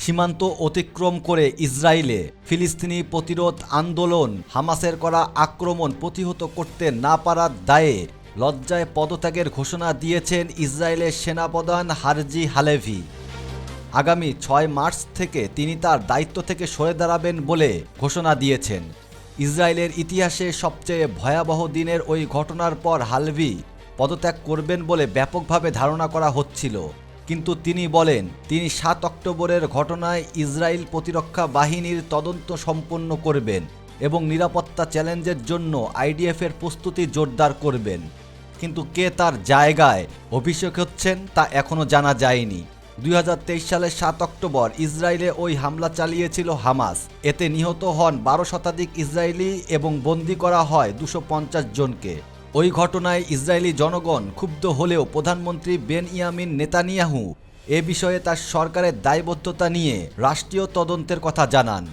সীমান্ত অতিক্রম করে ইসরায়েলে ফিলিস্তিনি প্রতিরোধ আন্দোলন হামাসের করা আক্রমণ প্রতিহত করতে না পারার দায়ে লজ্জায় পদত্যাগের ঘোষণা দিয়েছেন ইসরায়েলের সেনাপ্রধান হারজি হালেভি। আগামী ৬ মার্চ থেকে তিনি তার দায়িত্ব থেকে সরে দাঁড়াবেন বলে ঘোষণা দিয়েছেন। ইসরায়েলের ইতিহাসে সবচেয়ে ভয়াবহ দিনের ওই ঘটনার পর হালেভি পদত্যাগ করবেন বলে ব্যাপকভাবে ধারণা করা হচ্ছিল, কিন্তু তিনি বলেন তিনি ৭ অক্টোবরের ঘটনায় ইসরায়েল প্রতিরক্ষা বাহিনীর তদন্ত সম্পন্ন করবেন এবং নিরাপত্তা চ্যালেঞ্জের জন্য আইডিএফের প্রস্তুতি জোরদার করবেন। কিন্তু কে তার জায়গায় অভিষেক হচ্ছেন তা এখনও জানা যায়নি। ২০২৩ সালের ৭ অক্টোবর ইসরায়েলে ওই হামলা চালিয়েছিল হামাস। এতে নিহত হন ১২ শতাধিক ইসরায়েলি এবং বন্দী করা হয় ২৫০ জনকে। ওই ঘটনায় ইসরায়েলি জনগণ ক্ষুব্ধ হলেও প্রধানমন্ত্রী বেনইয়ামিন নেতানিয়াহু এ বিষয়ে তার সরকারের দায়বদ্ধতা নিয়ে রাষ্ট্রীয় তদন্তের কথা জানান।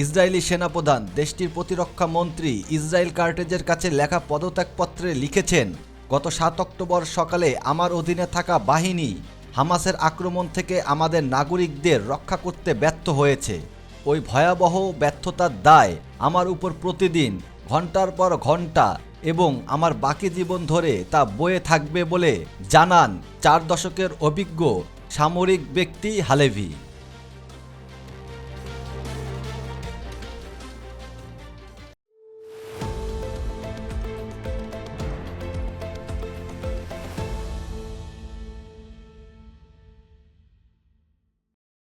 ইসরায়েলি সেনাপ্রধান দেশটির প্রতিরক্ষা মন্ত্রী ইসরায়েল কার্টেজের কাছে লেখা পদত্যাগপত্রে লিখেছেন, গত ৭ অক্টোবর সকালে আমার অধীনে থাকা বাহিনী হামাসের আক্রমণ থেকে আমাদের নাগরিকদের রক্ষা করতে ব্যর্থ হয়েছে। ওই ভয়াবহ ব্যর্থতার দায় আমার উপর প্রতিদিন ঘন্টার পর ঘন্টা এবং আমার বাকি জীবন ধরে তা বয়ে থাকবে বলে জানান ৪ দশকের অভিজ্ঞ সামরিক ব্যক্তি হালেভি।